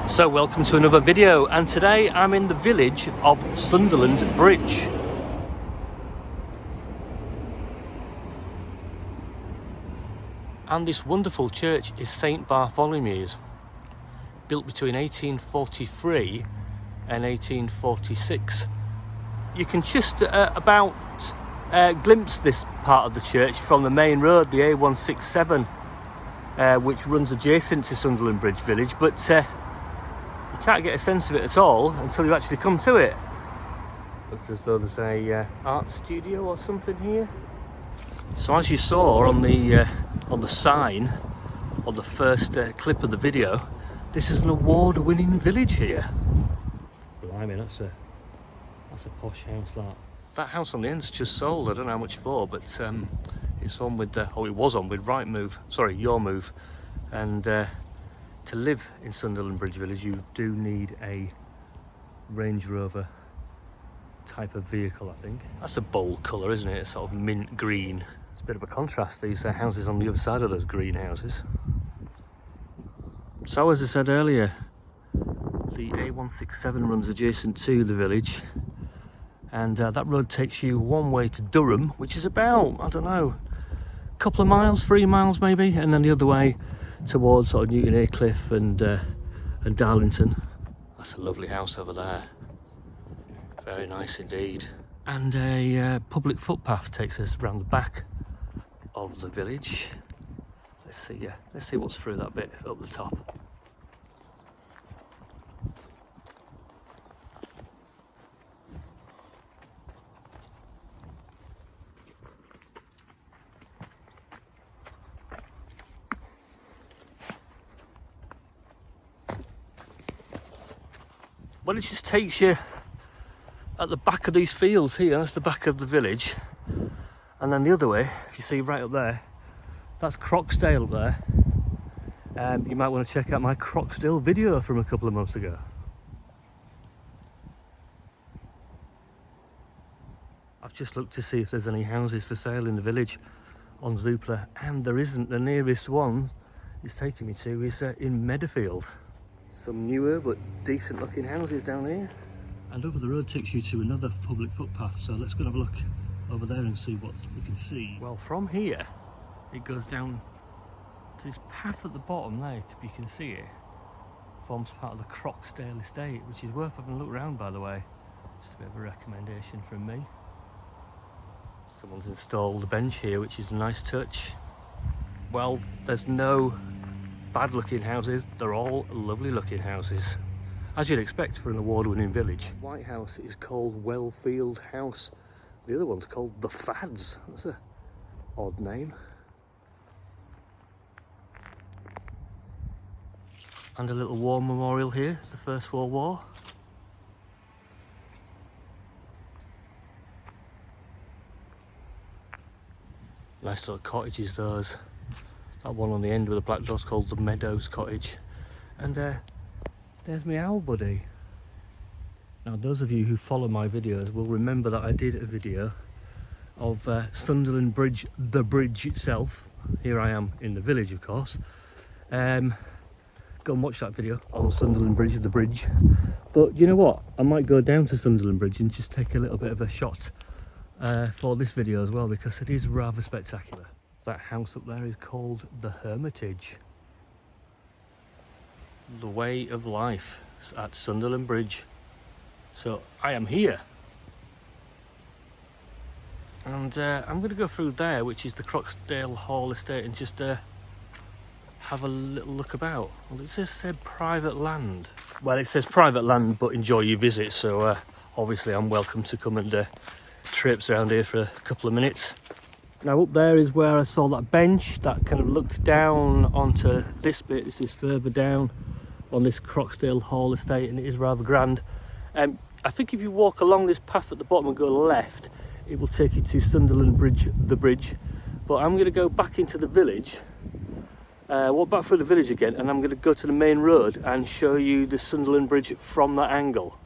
So welcome to another video, and today I'm in the village of Sunderland Bridge. And this wonderful church is St Bartholomew's, built between 1843 and 1846. You can just about glimpse this part of the church from the main road, the A167, which runs adjacent to Sunderland Bridge village, but you can't get a sense of it at all until you actually come to it. Looks as though there's a art studio or something here. So as you saw on the sign on the first clip of the video, this is an award-winning village here. Blimey, that's a posh house. That house on the end's just sold. I don't know how much for, but it's on with it was on with Your Move, and to live in Sunderland Bridge Village, you do need a Range Rover type of vehicle, I think. That's a bold colour, isn't it? It's sort of mint green. It's a bit of a contrast, these houses on the other side of those greenhouses. So as I said earlier, the A167 runs adjacent to the village, and that road takes you one way to Durham, which is about, I don't know, a couple of miles, 3 miles maybe, and then the other way towards sort of Newton Aycliffe and Darlington. That's a lovely house over there, very nice indeed. And a public footpath takes us around the back of the village. Let's see what's through that bit up the top. Well, it just takes you at the back of these fields here. That's the back of the village, and then the other way, if you see right up there, that's Croxdale up there. You might want to check out my Croxdale video from a couple of months ago. I've just looked to see if there's any houses for sale in the village on Zoopla, and there isn't. The nearest one it's taking me to is in Meadowfield. Some newer but decent looking houses down here. And over the road takes you to another public footpath, so let's go and have a look over there and see what we can see. Well, from here it goes down to this path at the bottom there, if you can see it. Forms part of the Croxdale estate, which is worth having a look around, by the way. Just a bit of a recommendation from me. Someone's installed a bench here, which is a nice touch. Well, there's no bad looking houses, they're all lovely looking houses, as you'd expect for an award-winning village. White house is called Wellfield House, the other one's called The Fads. That's a odd name. And a little war memorial here, the First World War. Nice little cottages those. That one on the end with the black doors called the Meadows Cottage. And there's my owl buddy. Now, those of you who follow my videos will remember that I did a video of Sunderland Bridge, the bridge itself. Here I am in the village, of course. Go and watch that video on Sunderland Bridge, the bridge. But you know what? I might go down to Sunderland Bridge and just take a little bit of a shot for this video as well, because it is rather spectacular. That house up there is called the Hermitage. The way of life at Sunderland Bridge. So I am here, and I'm going to go through there, which is the Croxdale Hall estate, and just have a little look about. Well, it said private land. Well, it says private land, but enjoy your visit. So obviously I'm welcome to come and traipse around here for a couple of minutes. Now, up there is where I saw that bench that kind of looked down onto this bit. This is further down on this Croxdale Hall estate, and it is rather grand. I think if you walk along this path at the bottom and go left, it will take you to Sunderland Bridge, the bridge. But I'm going to go back into the village, walk back through the village again, and I'm going to go to the main road and show you the Sunderland Bridge from that angle.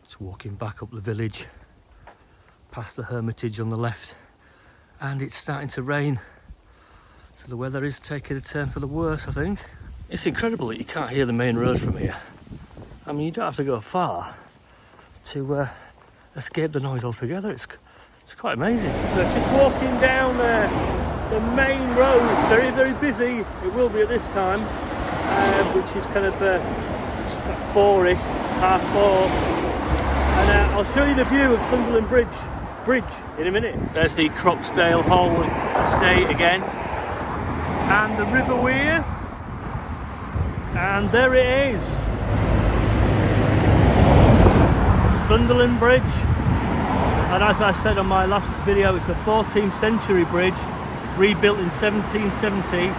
Just walking back up the village, past the Hermitage on the left. And it's starting to rain, so the weather is taking a turn for the worse, I think. It's incredible that you can't hear the main road from here. I mean, you don't have to go far to escape the noise altogether. It's quite amazing. So just walking down the main road. It's very, very busy. It will be at this time, which is kind of 4-ish, half 4. And I'll show you the view of Sunderland Bridge in a minute. There's the Croxdale Hall estate again, and the River Wear, and there it is, Sunderland Bridge. And as I said on my last video, it's a 14th century bridge, rebuilt in 1770,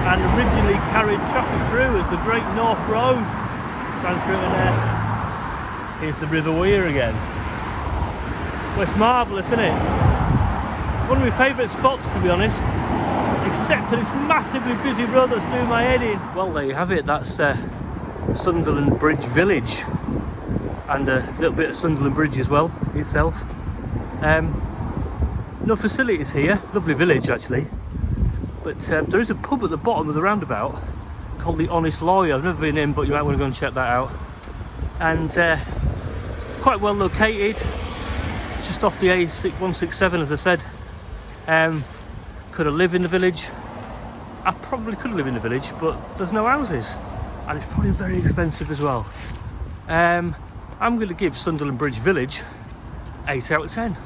and originally carried traffic through as the Great North Road. Ran through in there. Here's the River Wear again. Well, it's marvellous, isn't it? It's one of my favourite spots, to be honest, except for this massively busy road that's doing my head in. Well, there you have it. That's Sunderland Bridge Village, and a little bit of Sunderland Bridge as well itself. No facilities here. Lovely village actually, but there is a pub at the bottom of the roundabout called the Honest Lawyer. I've never been in, but you might want to go and check that out. And quite well located, just off the A167, as I said. Could have lived in the village. I probably could live in the village, but there's no houses, and it's probably very expensive as well. I'm going to give Sunderland Bridge Village 8 out of 10.